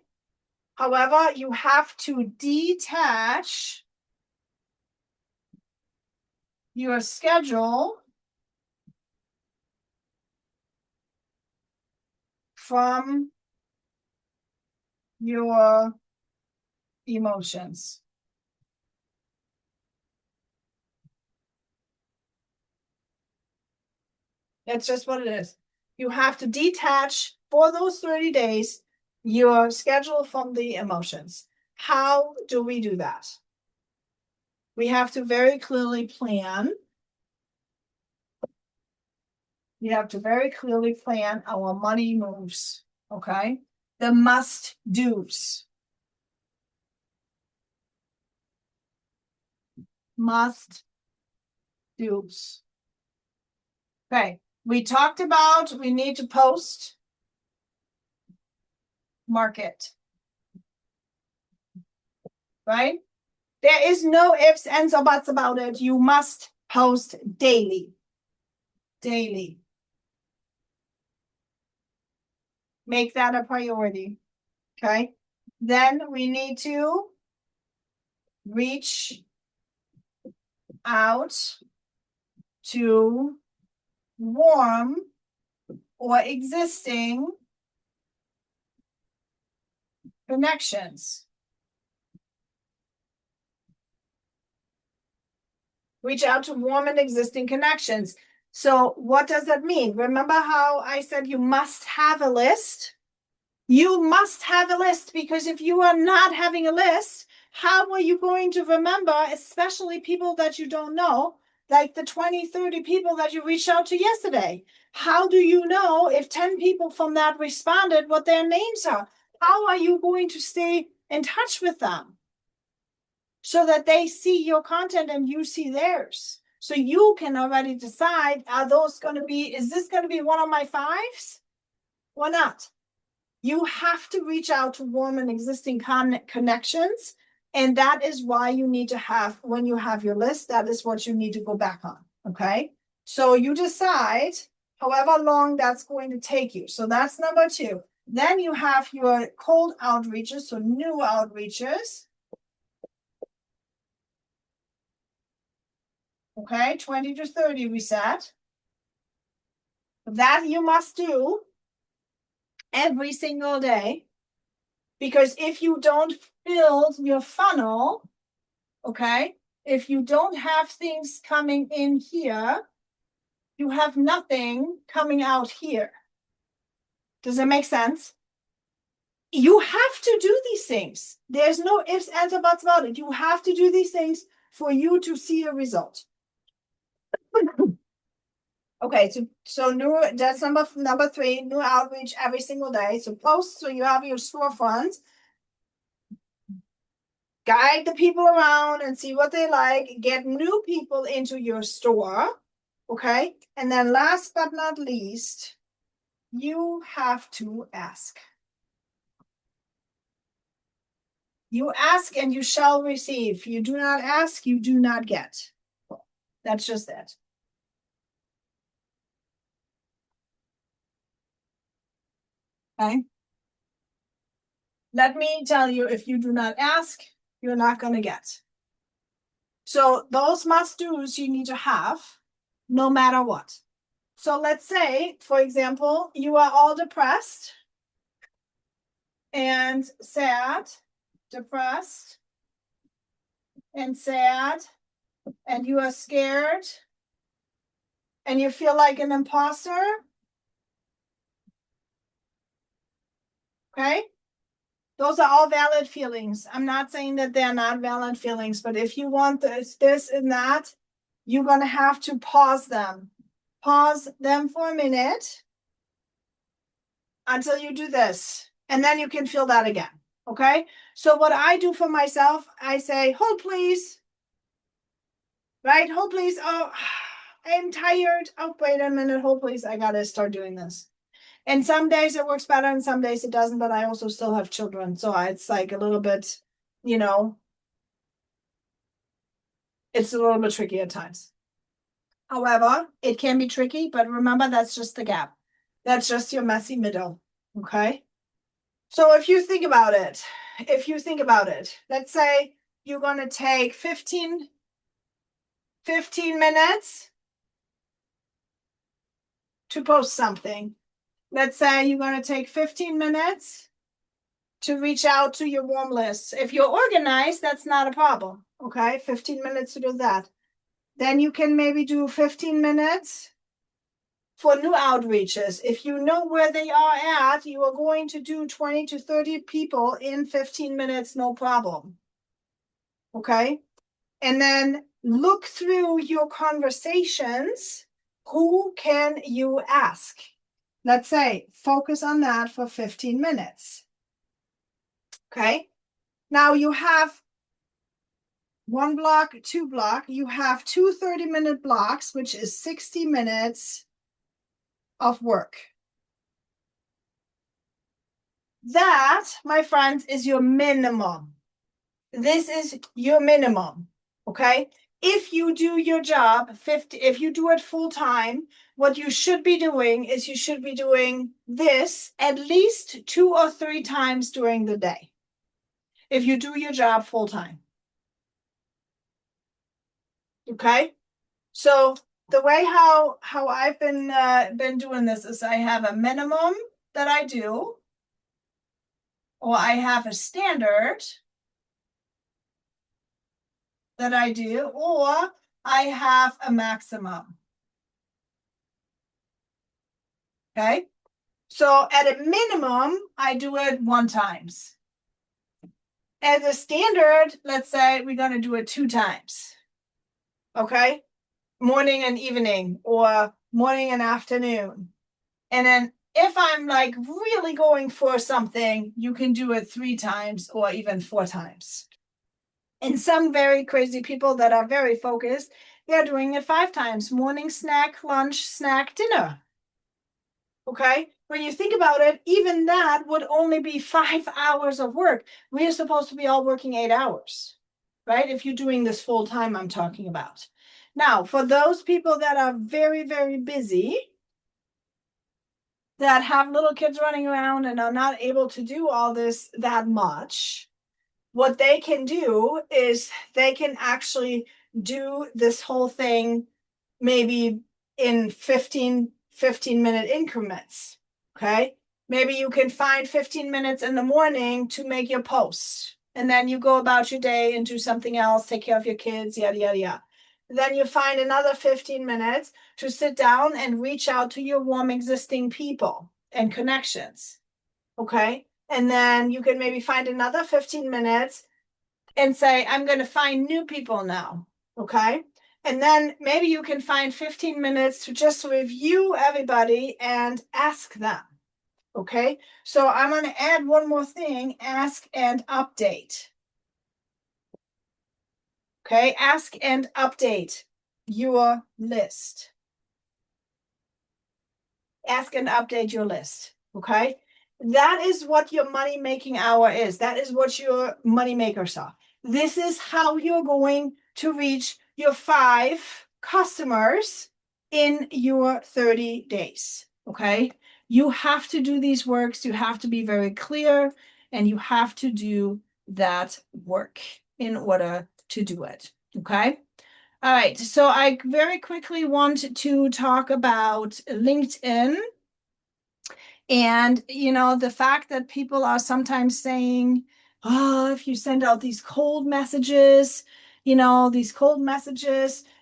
However, you have to detach your schedule from your emotions. That's just what it is. You have to detach for those 30 days your schedule from the emotions. How do we do that? We have to very clearly plan. We have to very clearly plan our money moves, okay? The must-dos. must do's. Okay, we talked about we need to post, market, right? There is no ifs, ands, or buts about it. You must post daily. Daily. Make that a priority. Okay. Then we need to reach out to warm or existing connections. Reach out to warm and existing connections. So what does that mean? Remember how I said you must have a list? You must have a list, because if you are not having a list, how are you going to remember, especially people that you don't know, like the 20, 30 people that you reached out to yesterday? How do you know if 10 people from that responded what their names are? How are you going to stay in touch with them so that they see your content and you see theirs? So you can already decide, is this going to be one of my fives or not? You have to reach out to warm and existing connections. And that is why you need to have, when you have your list, that is what you need to go back on. Okay. So you decide however long that's going to take you. So that's number 2. Then you have your cold outreaches, so new outreaches. Okay. 20 to 30 we said. That you must do every single day. Because if you don't build your funnel, okay, if you don't have things coming in here, you have nothing coming out here. Does that make sense? You have to do these things. There's no ifs, ands, or buts about it. You have to do these things for you to see a result. Okay, so new, that's number 3, new outreach every single day. So post, so you have your storefront. Guide the people around and see what they like, get new people into your store, okay? And then last but not least, you have to ask. You ask and you shall receive. You do not ask, you do not get. That's just it. Okay? Let me tell you, if you do not ask, you're not going to get. So those must-dos you need to have no matter what. So let's say, for example, you are all depressed and sad, depressed and sad, and you are scared and you feel like an imposter. Okay? Those are all valid feelings. I'm not saying that they're not valid feelings, but if you want this and that, you're going to have to pause them. Pause them for a minute until you do this, and then you can feel that again. Okay? So what I do for myself, I say, hold please. Right? Hold please. Oh, I'm tired. Oh, wait a minute. Hold please. I got to start doing this. And some days it works better and some days it doesn't, but I also still have children. So it's like a little bit, it's a little bit tricky at times. However, it can be tricky, but remember, that's just the gap. That's just your messy middle. Okay. So if you think about it, let's say you're going to take 15 minutes to post something. Let's say you're going to take 15 minutes to reach out to your warm lists. If you're organized, that's not a problem. Okay, 15 minutes to do that. Then you can maybe do 15 minutes for new outreaches. If you know where they are at, you are going to do 20 to 30 people in 15 minutes, no problem. Okay, and then look through your conversations. Who can you ask? Let's say focus on that for 15 minutes. Okay. Now you have 1 block, 2 block, you have two 30-minute blocks, which is 60 minutes of work. That, my friends, is your minimum. This is your minimum, okay? If you do your job if you do it full time, what you should be doing is you should be doing this at least 2 or 3 times during the day. If you do your job full time. Okay? So the way how I've been doing this is I have a minimum that I do, or I have a standard that I do, or I have a maximum. Okay? So at a minimum, I do it 1 times. As a standard, let's say we're going to do it 2 times. Okay? Morning and evening, or morning and afternoon. And then if I'm like really going for something, you can do it 3 times or even 4 times. And some very crazy people that are very focused, they're doing it 5 times: morning snack, lunch, snack, dinner. Okay? When you think about it, even that would only be 5 hours of work. We are supposed to be all working 8 hours, right? If you're doing this full time, I'm talking about. Now, for those people that are very, very busy, that have little kids running around and are not able to do all this that much, what they can do is they can actually do this whole thing maybe in 15-minute increments. Okay. Maybe you can find 15 minutes in the morning to make your posts, and then you go about your day and do something else, take care of your kids, yada, yada, yada. Then you find another 15 minutes to sit down and reach out to your warm existing people and connections. Okay. And then you can maybe find another 15 minutes and say, I'm going to find new people now. Okay. And then maybe you can find 15 minutes to just review everybody and ask them. Okay. So I'm going to add one more thing: ask and update. Okay. Ask and update your list. Ask and update your list. Okay. That is what your money making hour is. That is what your money makers are. This is how you're going to reach your 5 customers in your 30 days. Okay. You have to do these works. You have to be very clear, and you have to do that work in order to do it. Okay. All right. So I very quickly want to talk about LinkedIn. And, the fact that people are sometimes saying, oh, if you send out these cold messages,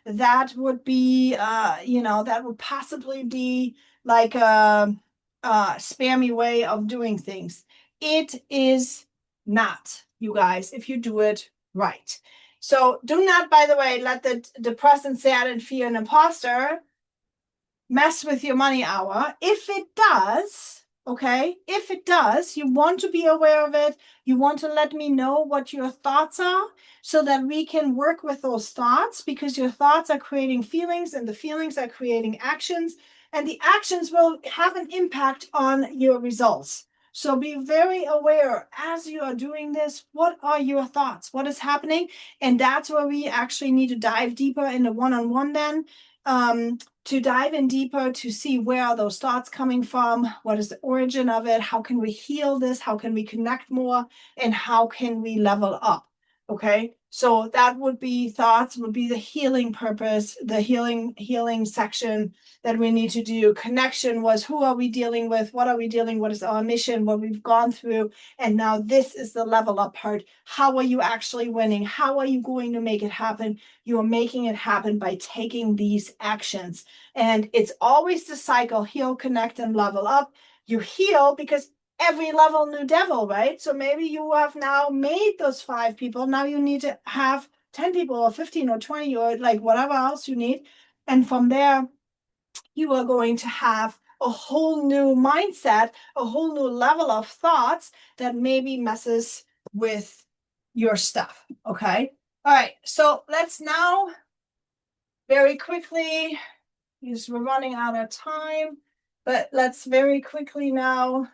that would be, that would possibly be like a spammy way of doing things. It is not, you guys, if you do it right. So do not, by the way, let the depressed, sad, and fear an imposter mess with your money hour. If it does, okay, if it does, you want to be aware of it. You want to let me know what your thoughts are so that we can work with those thoughts, because your thoughts are creating feelings, and the feelings are creating actions, and the actions will have an impact on your results. So be very aware as you are doing this. What are your thoughts? What is happening? And that's where we actually need to dive deeper in the one-on-one then. To dive in deeper to see where are those thoughts coming from, what is the origin of it, how can we heal this, how can we connect more, and how can we level up. Okay, so that would be thoughts, would be the healing purpose, the healing section that we need to do. Connection was, who are we dealing with, what are we dealing, what is our mission, what we've gone through. And now this is the level up part. How are you actually winning? How are you going to make it happen? You are making it happen by taking these actions. And it's always the cycle: heal, connect, and level up. You heal because every level, new devil, right? So maybe you have now made those 5 people. Now you need to have 10 people or 15 or 20 or like whatever else you need. And from there, you are going to have a whole new mindset, a whole new level of thoughts that maybe messes with your stuff. Okay. All right, so let's now very quickly, because we're running out of time, but let's very quickly now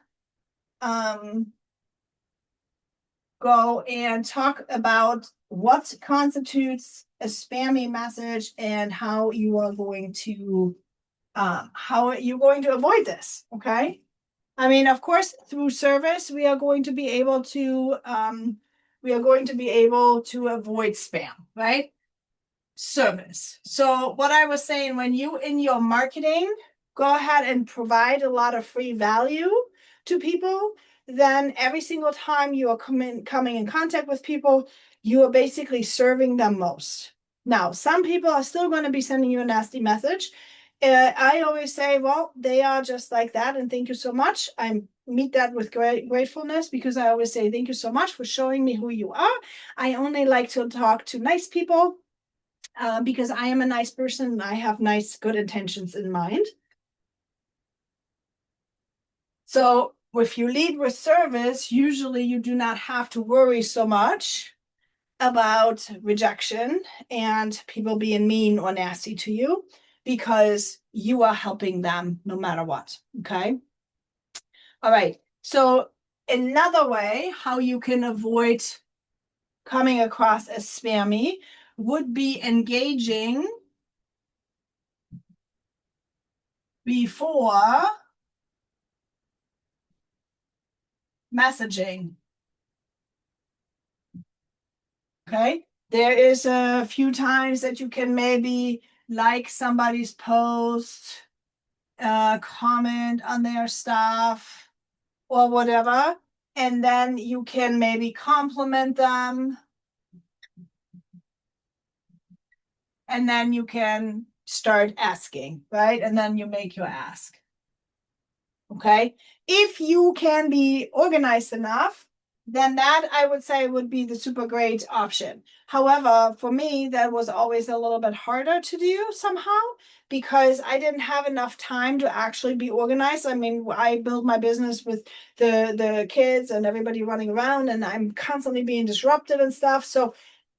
go and talk about what constitutes a spammy message and how you are going to avoid this. Okay. I mean, of course, through service, we are going to be able to avoid spam, right? Service. So what I was saying, when you in your marketing go ahead and provide a lot of free value to people, then every single time you are coming in contact with people, you are basically serving them most. Now, some people are still going to be sending you a nasty message. I always say, well, they are just like that, and thank you so much. I meet that with gratefulness, because I always say, thank you so much for showing me who you are. I only like to talk to nice people, because I am a nice person and I have nice, good intentions in mind. So if you lead with service, usually you do not have to worry so much about rejection and people being mean or nasty to you, because you are helping them no matter what. Okay. All right. So another way how you can avoid coming across as spammy would be engaging before messaging. Okay. There is a few times that you can maybe like somebody's post, comment on their stuff or whatever, and then you can maybe compliment them, and then you can start asking, right? And then you make your ask. Okay. If you can be organized enough, then that I would say would be the super great option. However, for me, that was always a little bit harder to do somehow, because I didn't have enough time to actually be organized. I mean, I built my business with the kids and everybody running around, and I'm constantly being disrupted and stuff. So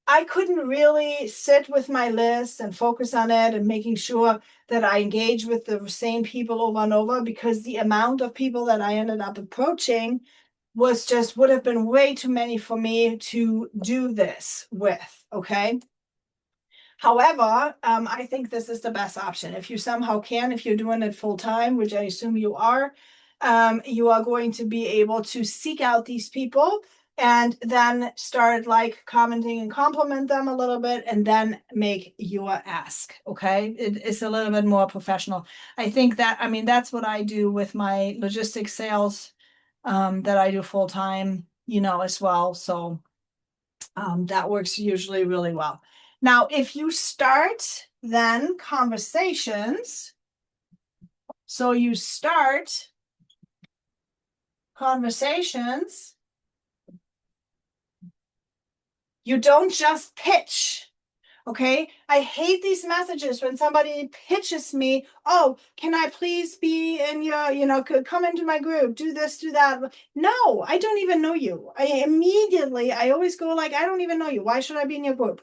I couldn't really sit with my list and focus on it and making sure that I engage with the same people over and over, because the amount of people that I ended up approaching would have been way too many for me to do this with. Okay. However, I think this is the best option. If you somehow can, if you're doing it full time, which I assume you are going to be able to seek out these people and then start like commenting and compliment them a little bit, and then make your ask. Okay. It is a little bit more professional. I think that, I mean, that's what I do with my logistics sales, that I do full time, as well. So that works usually really well. Now, if you start then conversations, so you start conversations, you don't just pitch. Okay. I hate these messages when somebody pitches me, oh, can I please be in your, come into my group, do this, do that. No, I don't even know you. I always go like, I don't even know you. Why should I be in your group?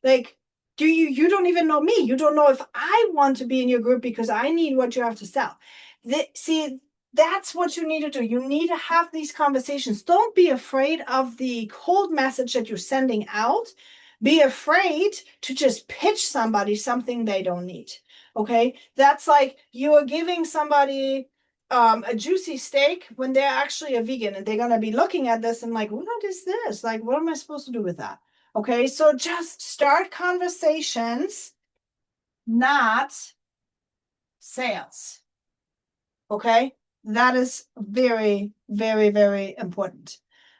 Like, you don't even know me. You don't know if I want to be in your group, because I need what you have to sell. See, that's what you need to do. You need to have these conversations. Don't be afraid of the cold message that you're sending out. Be afraid to just pitch somebody something they don't need. Okay. That's like you are giving somebody a juicy steak when they're actually a vegan, and they're going to be looking at this and like, what is this? Like, what am I supposed to do with that? Okay, so just start conversations, not sales. Okay, that is very, very, very important.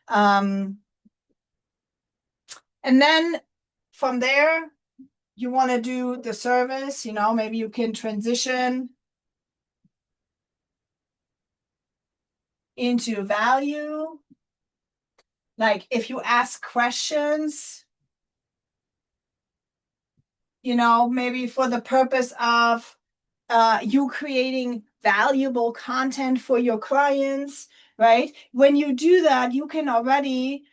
And then from there, you want to do the service, maybe you can transition into value. Like if you ask questions, maybe for the purpose of you creating valuable content for your clients, right? When you do that, you can already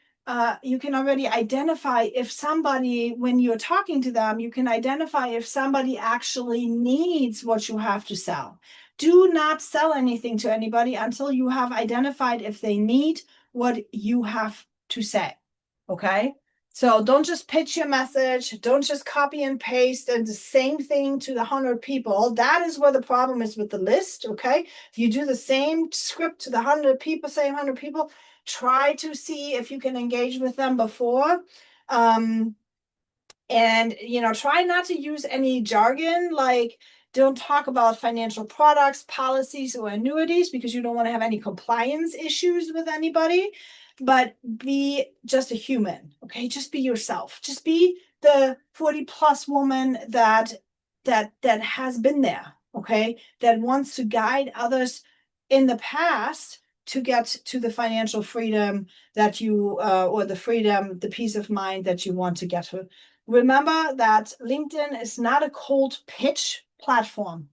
you can already identify if somebody, when you're talking to them, you can identify if somebody actually needs what you have to sell. Do not sell anything to anybody until you have identified if they need what you have to say. Okay? So don't just pitch your message. Don't just copy and paste and the same thing to the 100 people. That is where the problem is with the list. Okay? If you do the same script to the 100 people, same 100 people, try to see if you can engage with them before. And try not to use any jargon, like don't talk about financial products, policies, or annuities because you don't want to have any compliance issues with anybody. But be just a human, okay? Just be yourself. Just be the 40+ woman that has been there, okay? That wants to guide others in the past to get to the financial freedom that you or the freedom, the peace of mind that you want to get to. Remember that LinkedIn is not a cold pitch platform.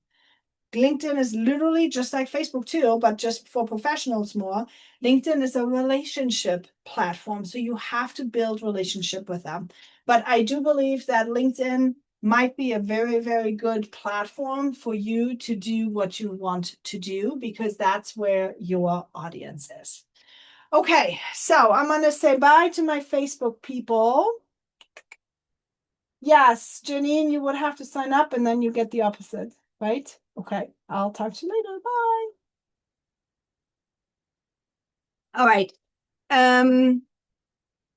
LinkedIn is literally just like Facebook too, but just for professionals more. LinkedIn is a relationship platform, so you have to build relationship with them. But I do believe that LinkedIn might be a very, very good platform for you to do what you want to do because that's where your audience is. Okay, so I'm going to say bye to my Facebook people. Yes, Janine, you would have to sign up and then you get the opposite, right? Okay, I'll talk to you later. Bye. All right.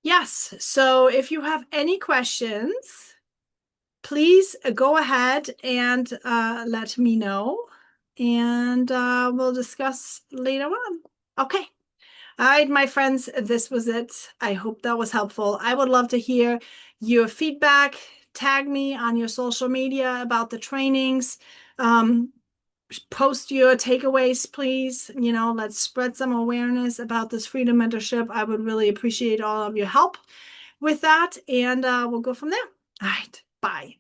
Yes, so if you have any questions, please go ahead and let me know, and we'll discuss later on. Okay. All right, my friends, this was it. I hope that was helpful. I would love to hear your feedback. Tag me on your social media about the trainings. Post your takeaways, please. Let's spread some awareness about this freedom mentorship. I would really appreciate all of your help with that, and we'll go from there. All right, bye.